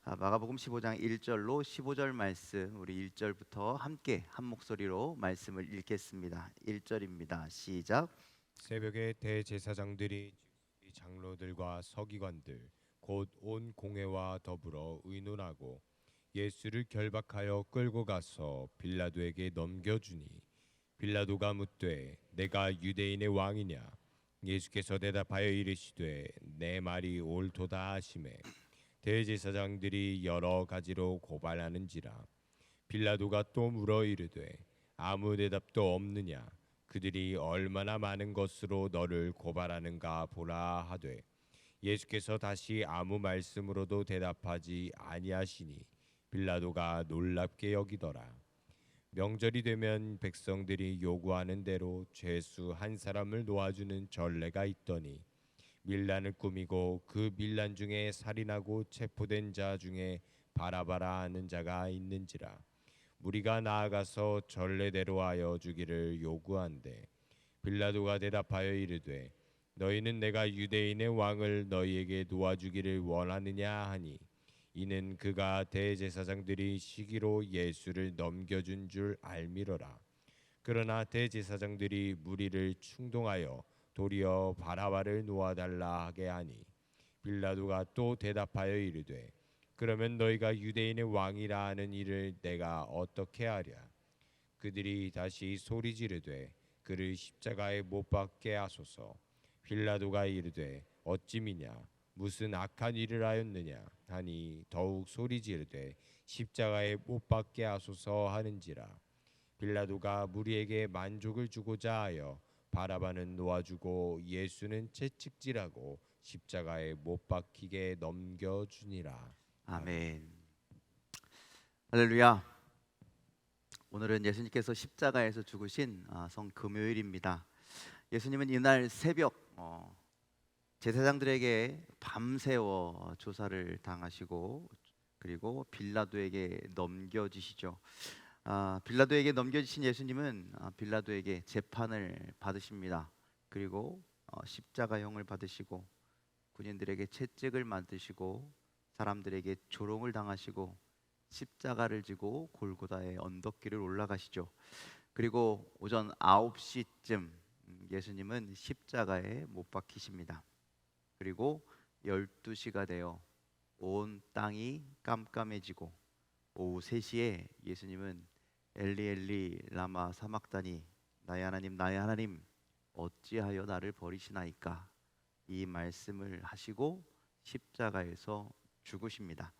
마가복음 15장 1절로 15절 말씀, 우리 1절부터 함께 한 목소리로 말씀을 읽겠습니다. 1절입니다. 시작. 새벽에 대제사장들이 즉 장로들과 서기관들 곧 온 공회와 더불어 의논하고 예수를 결박하여 끌고 가서 빌라도에게 넘겨주니 빌라도가 묻되 내가 유대인의 왕이냐. 예수께서 대답하여 이르시되 내 말이 옳도다 하시매 대제사장들이 여러 가지로 고발하는지라. 빌라도가 또 물어 이르되 아무 대답도 없느냐. 그들이 얼마나 많은 것으로 너를 고발하는가 보라 하되 예수께서 다시 아무 말씀으로도 대답하지 아니하시니 빌라도가 놀랍게 여기더라. 명절이 되면 백성들이 요구하는 대로 죄수 한 사람을 놓아주는 전례가 있더니 밀란을 꾸미고 그 밀란 중에 살인하고 체포된 자 중에 바라바라 하는 자가 있는지라. 무리가 나아가서 전례대로 하여 주기를 요구한대 빌라도가 대답하여 이르되 너희는 내가 유대인의 왕을 너희에게 놓아주기를 원하느냐 하니 이는 그가 대제사장들이 시기로 예수를 넘겨준 줄 알미러라. 그러나 대제사장들이 무리를 충동하여 도리어 바라바를 놓아달라 하게 하니 빌라도가 또 대답하여 이르되 그러면 너희가 유대인의 왕이라 하는 이를 내가 어떻게 하랴. 그들이 다시 소리 지르되 그를 십자가에 못 박게 하소서. 빌라도가 이르되 어찌미냐 무슨 악한 일을 하였느냐 하니 더욱 소리 지르되 십자가에 못 박게 하소서 하는지라. 빌라도가 무리에게 만족을 주고자 하여 바라바는 놓아주고 예수는 채찍질하고 십자가에 못 박히게 넘겨주니라. 아멘. 할렐루야. 오늘은 예수님께서 십자가에서 죽으신 성금요일입니다. 예수님은 이날 새벽 제사장들에게 밤새워 조사를 당하시고 그리고 빌라도에게 넘겨지시죠. 빌라도에게 넘겨지신 예수님은 빌라도에게 재판을 받으십니다. 그리고 십자가형을 받으시고 군인들에게 채찍을 맞으시고 사람들에게 조롱을 당하시고 십자가를 지고 골고다의 언덕길을 올라가시죠. 그리고 오전 9시쯤 예수님은 십자가에 못 박히십니다. 그리고 12시가 되어 온 땅이 깜깜해지고 오후 3시에 예수님은 엘리 엘리 라마 사막다니 나의 하나님 어찌하여 나를 버리시나이까 이 말씀을 하시고 십자가에서 죽으십니다.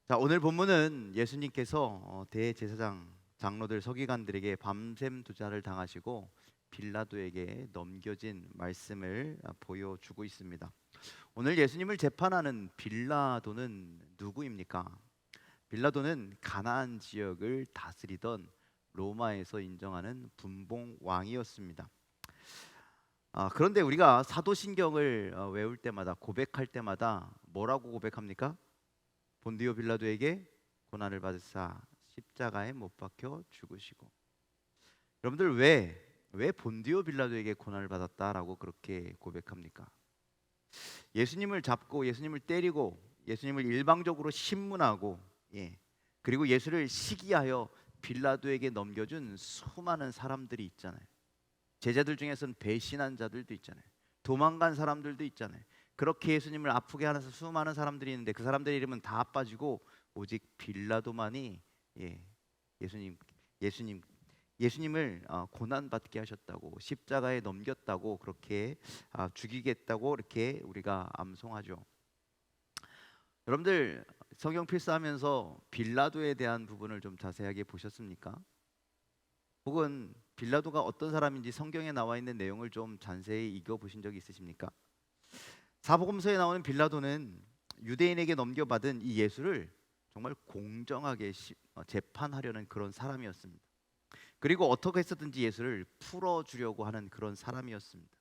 자, 오늘 본문은 예수님께서 대제사장 장로들 서기관들에게 밤샘 도자를 당하시고 빌라도에게 넘겨진 말씀을 보여주고 있습니다. 오늘 예수님을 재판하는 빌라도는 누구입니까? 빌라도는 가나안 지역을 다스리던 로마에서 인정하는 분봉 왕이었습니다. 그런데 우리가 사도신경을 외울 때마다 고백할 때마다 뭐라고 고백합니까? 본디오 빌라도에게 고난을 받으사 십자가에 못 박혀 죽으시고. 여러분들 왜 본디오 빌라도에게 고난을 받았다라고 그렇게 고백합니까? 예수님을 잡고 예수님을 때리고 예수님을 일방적으로 신문하고 그리고 예수를 시기하여 빌라도에게 넘겨준 수많은 사람들이 있잖아요. 제자들 중에서는 배신한 자들도 있잖아요. 도망간 사람들도 있잖아요. 그렇게 예수님을 아프게 하는 수많은 사람들이 있는데 그 사람들의 이름은 다 빠지고 오직 빌라도만이 예수님을 고난받게 하셨다고 십자가에 넘겼다고 그렇게 죽이겠다고 이렇게 우리가 암송하죠. 여러분들 성경 필사하면서 빌라도에 대한 부분을 좀 자세하게 보셨습니까? 혹은 빌라도가 어떤 사람인지 성경에 나와 있는 내용을 좀 자세히 읽어보신 적이 있으십니까? 사복음서에 나오는 빌라도는 유대인에게 넘겨받은 이 예수를 정말 공정하게 재판하려는 그런 사람이었습니다. 그리고 어떻게 해서든지 예수를 풀어주려고 하는 그런 사람이었습니다.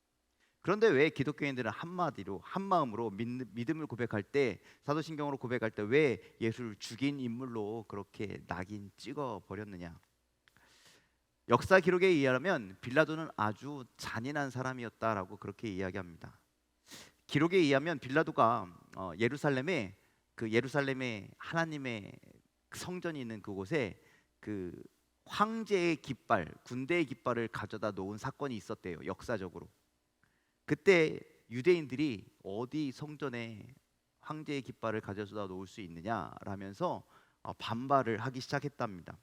그런데 왜 기독교인들은 한마디로 한마음으로 믿음을 고백할 때 사도신경으로 고백할 때 왜 예수를 죽인 인물로 그렇게 낙인 찍어 버렸느냐? 역사 기록에 의하면 빌라도는 아주 잔인한 사람이었다라고 그렇게 이야기합니다. 기록에 의하면 빌라도가 예루살렘에 그 예루살렘에 하나님의 성전이 있는 그곳에 그 황제의 깃발, 군대의 깃발을 가져다 놓은 사건이 있었대요. 역사적으로. 그때 유대인들이 어디 성전에 황제의 깃발을 가져다 놓을 수 있느냐라면서 반발을 하기 시작했답니다.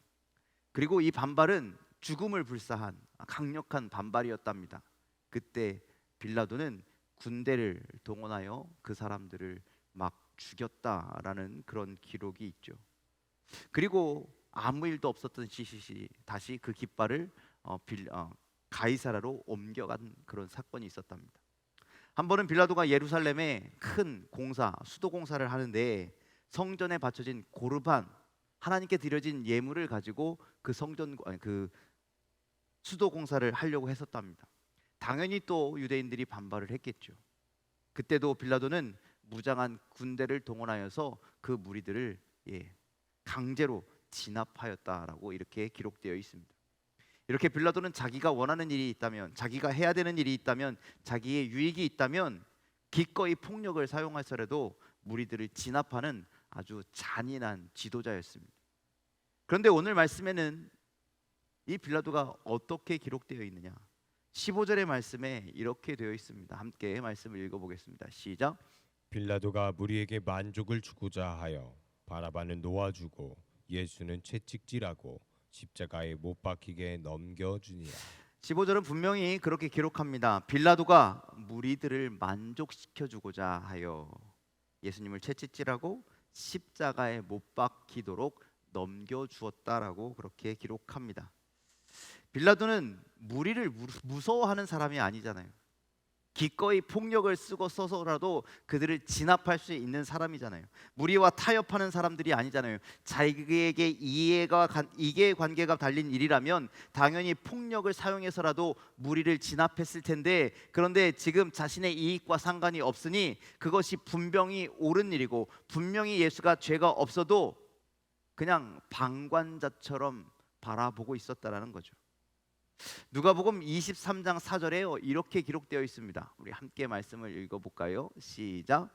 그리고 이 반발은 죽음을 불사한 강력한 반발이었답니다. 그때 빌라도는 군대를 동원하여 그 사람들을 막 죽였다라는 그런 기록이 있죠. 그리고 아무 일도 없었던 시시시 다시 그 깃발을 가이사라로 옮겨간 그런 사건이 있었답니다. 한 번은 빌라도가 예루살렘에 큰 공사, 수도 공사를 하는데 성전에 바쳐진 고르반, 하나님께 드려진 예물을 가지고 그 그 수도 공사를 하려고 했었답니다. 당연히 또 유대인들이 반발을 했겠죠. 그때도 빌라도는 무장한 군대를 동원하여서 그 무리들을 강제로 진압하였다라고 이렇게 기록되어 있습니다. 이렇게 빌라도는 자기가 원하는 일이 있다면, 자기가 해야 되는 일이 있다면, 자기의 유익이 있다면 기꺼이 폭력을 사용하더라도 무리들을 진압하는 아주 잔인한 지도자였습니다. 그런데 오늘 말씀에는 이 빌라도가 어떻게 기록되어 있느냐? 15절의 말씀에 이렇게 되어 있습니다. 함께 말씀을 읽어보겠습니다. 시작. 빌라도가 무리에게 만족을 주고자 하여 바라바는 놓아주고 예수는 채찍질하고 십자가에 못 박히게 넘겨주니라. 15절은 분명히 그렇게 기록합니다. 빌라도가 무리들을 만족시켜 주고자 하여 예수님을 채찍질하고 십자가에 못 박히도록 넘겨주었다라고 그렇게 기록합니다. 빌라도는 무리를 무서워하는 사람이 아니잖아요. 기꺼이 폭력을 쓰고 써서라도 그들을 진압할 수 있는 사람이잖아요. 무리와 타협하는 사람들이 아니잖아요. 자기에게 이해 관계가 달린 일이라면 당연히 폭력을 사용해서라도 무리를 진압했을 텐데, 그런데 지금 자신의 이익과 상관이 없으니 그것이 분명히 옳은 일이고 분명히 예수가 죄가 없어도 그냥 방관자처럼 바라보고 있었다라는 거죠. 누가복음 23장 4절에 이렇게 기록되어 있습니다. 우리 함께 말씀을 읽어볼까요? 시작.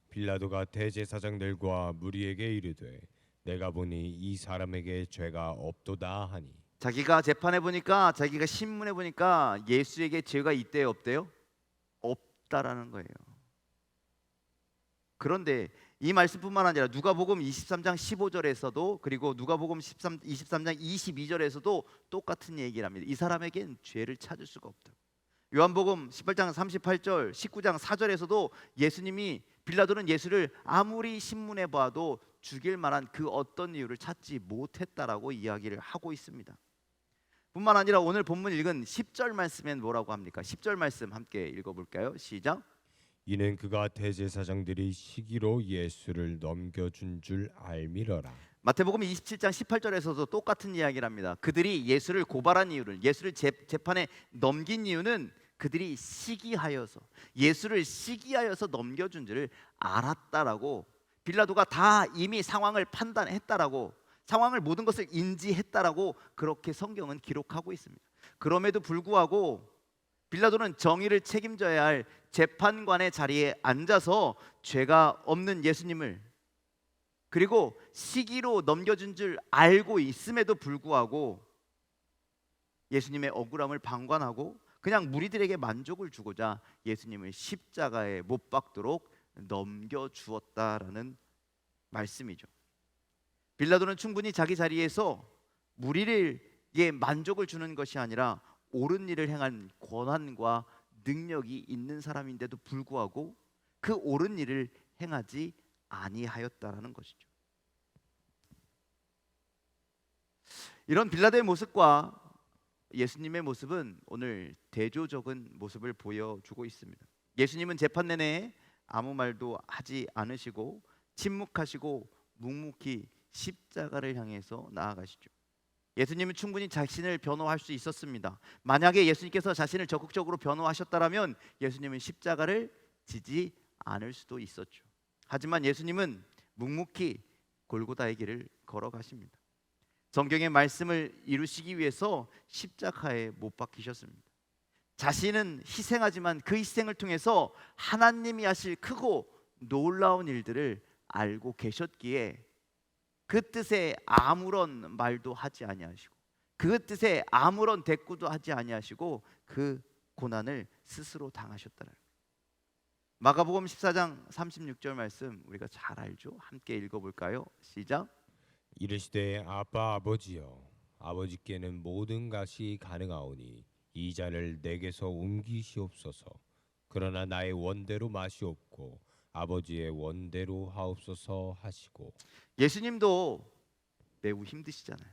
빌라도가 대제사장들과 무리에게 이르되 내가 보니 이 사람에게 죄가 없도다 하니. 자기가 재판해 보니까, 자기가 신문해 보니까 예수에게 죄가 있대요, 없대요? 없다라는 거예요. 그런데 이 말씀뿐만 아니라 누가복음 23장 15절에서도, 그리고 누가복음 23장 22절에서도 똑같은 얘기를 합니다. 이 사람에겐 죄를 찾을 수가 없다. 요한복음 18장 38절, 19장 4절에서도 빌라도는 예수를 아무리 신문해 봐도 죽일 만한 그 어떤 이유를 찾지 못했다라고 이야기를 하고 있습니다. 뿐만 아니라 오늘 본문 읽은 10절 말씀엔 뭐라고 합니까? 10절 말씀 함께 읽어볼까요? 시작. 이는 그가 대제사장들이 시기로 예수를 넘겨준 줄 알미러라. 마태복음 27장 18절에서도 똑같은 이야기를 합니다. 그들이 예수를 고발한 이유를, 예수를 재판에 넘긴 이유는 그들이 시기하여서, 예수를 시기하여서 넘겨준 줄을 알았다라고, 빌라도가 다 이미 상황을 판단했다라고, 상황을 모든 것을 인지했다라고 그렇게 성경은 기록하고 있습니다. 그럼에도 불구하고 빌라도는 정의를 책임져야 할 재판관의 자리에 앉아서 죄가 없는 예수님을, 그리고 시기로 넘겨준 줄 알고 있음에도 불구하고 예수님의 억울함을 방관하고 그냥 무리들에게 만족을 주고자 예수님을 십자가에 못 박도록 넘겨주었다라는 말씀이죠. 빌라도는 충분히 자기 자리에서 무리에게 만족을 주는 것이 아니라 옳은 일을 행한 권한과 능력이 있는 사람인데도 불구하고 그 옳은 일을 행하지 아니하였다라는 것이죠. 이런 빌라도의 모습과 예수님의 모습은 오늘 대조적인 모습을 보여주고 있습니다. 예수님은 재판 내내 아무 말도 하지 않으시고 침묵하시고 묵묵히 십자가를 향해서 나아가시죠. 예수님은 충분히 자신을 변호할 수 있었습니다. 만약에 예수님께서 자신을 적극적으로 변호하셨다면 예수님은 십자가를 지지 않을 수도 있었죠. 하지만 예수님은 묵묵히 골고다의 길을 걸어가십니다. 성경의 말씀을 이루시기 위해서 십자가에 못 박히셨습니다. 자신은 희생하지만 그 희생을 통해서 하나님이 하실 크고 놀라운 일들을 알고 계셨기에 그 뜻에 아무런 말도 하지 아니하시고 그 뜻에 아무런 대꾸도 하지 아니하시고 그 고난을 스스로 당하셨다는 거예요. 마가복음 14장 36절 말씀 우리가 잘 알죠? 함께 읽어볼까요? 시작. 이르시되 아빠 아버지여 아버지께는 모든 것이 가능하오니 이 잔을 내게서 옮기시옵소서. 그러나 나의 원대로 마시옵고 아버지의 원대로 하옵소서 하시고. 예수님도 매우 힘드시잖아요.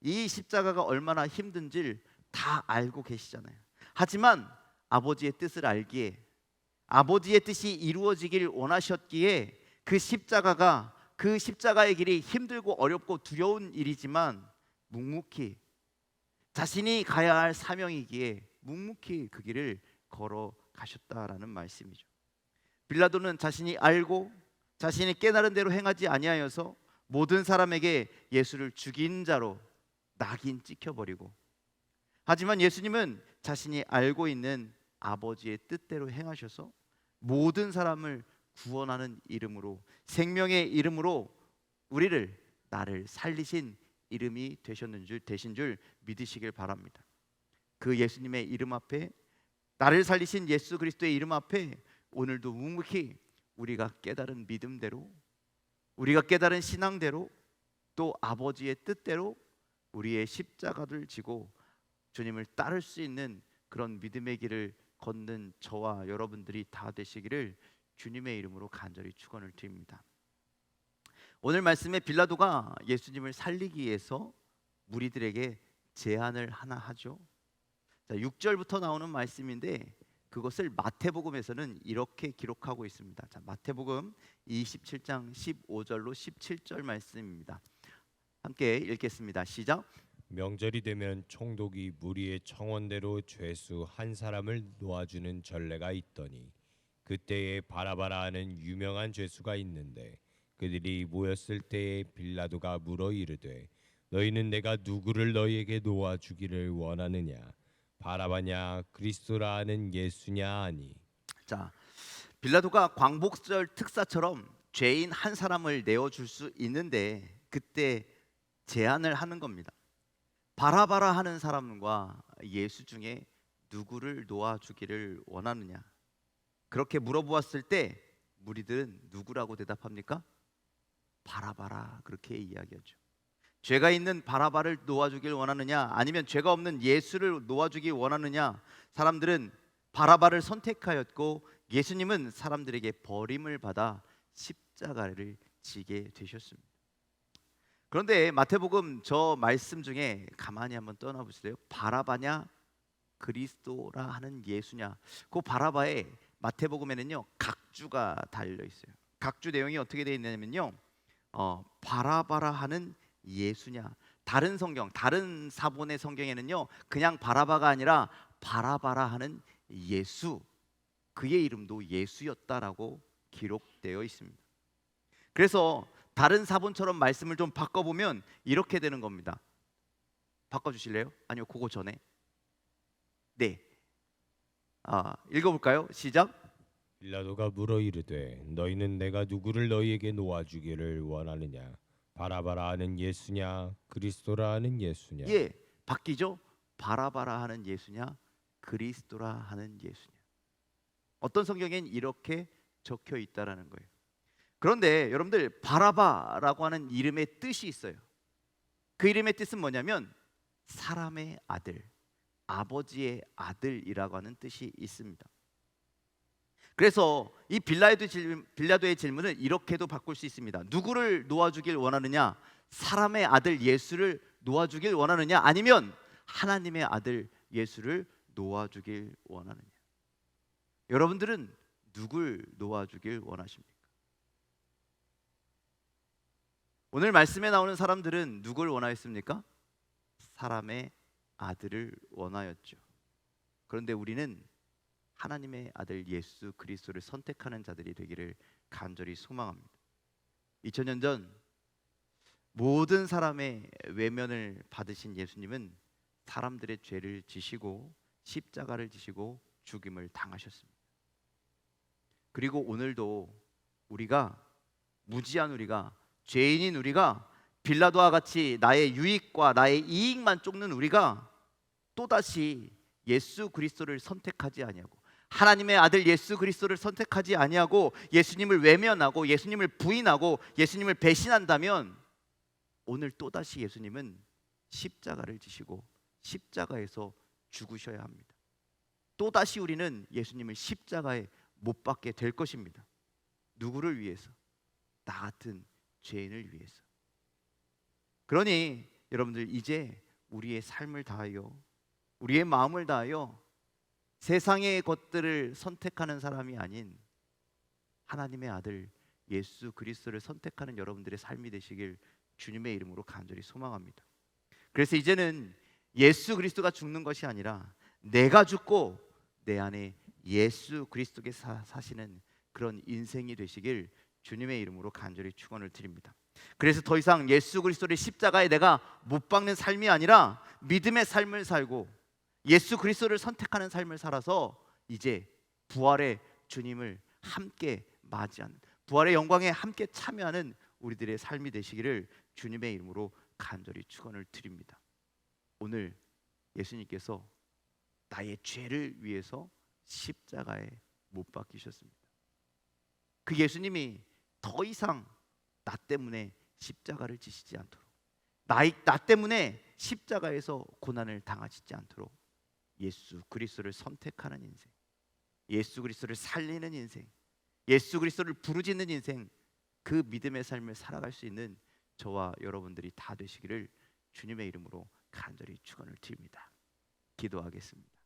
이 십자가가 얼마나 힘든지를 다 알고 계시잖아요. 하지만 아버지의 뜻을 알기에 아버지의 뜻이 이루어지길 원하셨기에 그 십자가의 길이 힘들고 어렵고 두려운 일이지만 묵묵히 자신이 가야 할 사명이기에 묵묵히 그 길을 걸어가셨다라는 말씀이죠. 빌라도는 자신이 알고 자신이 깨달은 대로 행하지 아니하여서 모든 사람에게 예수를 죽인 자로 낙인 찍혀버리고, 하지만 예수님은 자신이 알고 있는 아버지의 뜻대로 행하셔서 모든 사람을 구원하는 이름으로, 생명의 이름으로 나를 살리신 이름이 되신 줄 믿으시길 바랍니다. 그 예수님의 이름 앞에, 나를 살리신 예수 그리스도의 이름 앞에 오늘도 묵묵히 우리가 깨달은 믿음대로, 우리가 깨달은 신앙대로, 또 아버지의 뜻대로 우리의 십자가를 지고 주님을 따를 수 있는 그런 믿음의 길을 걷는 저와 여러분들이 다 되시기를 주님의 이름으로 간절히 축원을 드립니다. 오늘 말씀에 빌라도가 예수님을 살리기 위해서 무리들에게 제안을 하나 하죠. 6절부터 나오는 말씀인데 그것을 마태복음에서는 이렇게 기록하고 있습니다. 자, 마태복음 27장 15절로 17절 말씀입니다. 함께 읽겠습니다. 시작. 명절이 되면 총독이 무리의 청원대로 죄수 한 사람을 놓아주는 전례가 있더니 그때에 바라바라 하는 유명한 죄수가 있는데 그들이 모였을 때에 빌라도가 물어 이르되 너희는 내가 누구를 너희에게 놓아주기를 원하느냐, 바라바냐 그리스도라 하는 예수냐 하니. 자, 빌라도가 광복절 특사처럼 죄인 한 사람을 내어줄 수 있는데 그때 제안을 하는 겁니다. 바라바라 하는 사람과 예수 중에 누구를 놓아주기를 원하느냐, 그렇게 물어보았을 때 무리들은 누구라고 대답합니까? 바라바라, 그렇게 이야기하죠. 죄가 있는 바라바를 놓아주길 원하느냐, 아니면 죄가 없는 예수를 놓아주길 원하느냐. 사람들은 바라바를 선택하였고 예수님은 사람들에게 버림을 받아 십자가를 지게 되셨습니다. 그런데 마태복음 저 말씀 중에 가만히 한번 떠나보세요. 바라바냐 그리스도라 하는 예수냐. 그 바라바에 마태복음에는요 각주가 달려 있어요. 각주 내용이 어떻게 되어 있냐면요, 바라바라 하는 예수냐. 다른 성경, 다른 사본의 성경에는요 그냥 바라바가 아니라 바라바라 하는 예수, 그의 이름도 예수였다라고 기록되어 있습니다. 그래서 다른 사본처럼 말씀을 좀 바꿔보면 이렇게 되는 겁니다. 바꿔주실래요? 아니요, 그거 전에. 네, 읽어볼까요? 시작. 빌라도가 물어 이르되 너희는 내가 누구를 너희에게 놓아주기를 원하느냐, 바라바라 하는 예수냐 그리스도라 하는 예수냐. 예, 바뀌죠. 바라바라 하는 예수냐 그리스도라 하는 예수냐. 어떤 성경엔 이렇게 적혀 있다라는 거예요. 그런데 여러분들, 바라바라고 하는 이름의 뜻이 있어요. 그 이름의 뜻은 뭐냐면 사람의 아들, 아버지의 아들이라고 하는 뜻이 있습니다. 그래서 이 빌라도의 질문을 이렇게도 바꿀 수 있습니다. 누구를 놓아주길 원하느냐, 사람의 아들 예수를 놓아주길 원하느냐, 아니면 하나님의 아들 예수를 놓아주길 원하느냐. 여러분들은 누굴 놓아주길 원하십니까? 오늘 말씀에 나오는 사람들은 누굴 원하였습니까? 사람의 아들을 원하였죠. 그런데 우리는 하나님의 아들 예수 그리스도를 선택하는 자들이 되기를 간절히 소망합니다. 2000년 전 모든 사람의 외면을 받으신 예수님은 사람들의 죄를 지시고 십자가를 지시고 죽임을 당하셨습니다. 그리고 오늘도 우리가 무지한 우리가, 죄인인 우리가, 빌라도와 같이 나의 유익과 나의 이익만 쫓는 우리가 또다시 예수 그리스도를 선택하지 아니하고, 하나님의 아들 예수 그리스도를 선택하지 아니하고 예수님을 외면하고 예수님을 부인하고 예수님을 배신한다면, 오늘 또다시 예수님은 십자가를 지시고 십자가에서 죽으셔야 합니다. 또다시 우리는 예수님을 십자가에 못 박게 될 것입니다. 누구를 위해서? 나 같은 죄인을 위해서. 그러니 여러분들, 이제 우리의 삶을 다하여, 우리의 마음을 다하여 세상의 것들을 선택하는 사람이 아닌 하나님의 아들 예수 그리스도를 선택하는 여러분들의 삶이 되시길 주님의 이름으로 간절히 소망합니다. 그래서 이제는 예수 그리스도가 죽는 것이 아니라 내가 죽고 내 안에 예수 그리스도께서 사시는 그런 인생이 되시길 주님의 이름으로 간절히 축원을 드립니다. 그래서 더 이상 예수 그리스도를 십자가에 내가 못 박는 삶이 아니라 믿음의 삶을 살고 예수 그리스도를 선택하는 삶을 살아서 이제 부활의 주님을 함께 맞이하는, 부활의 영광에 함께 참여하는 우리들의 삶이 되시기를 주님의 이름으로 간절히 축원을 드립니다. 오늘 예수님께서 나의 죄를 위해서 십자가에 못 박히셨습니다. 그 예수님이 더 이상 나 때문에 십자가를 지시지 않도록, 나 때문에 십자가에서 고난을 당하시지 않도록 예수 그리스도를 선택하는 인생, 예수 그리스도를 살리는 인생, 예수 그리스도를 부르짖는 인생, 그 믿음의 삶을 살아갈 수 있는 저와 여러분들이 다 되시기를 주님의 이름으로 간절히 축원을 드립니다. 기도하겠습니다.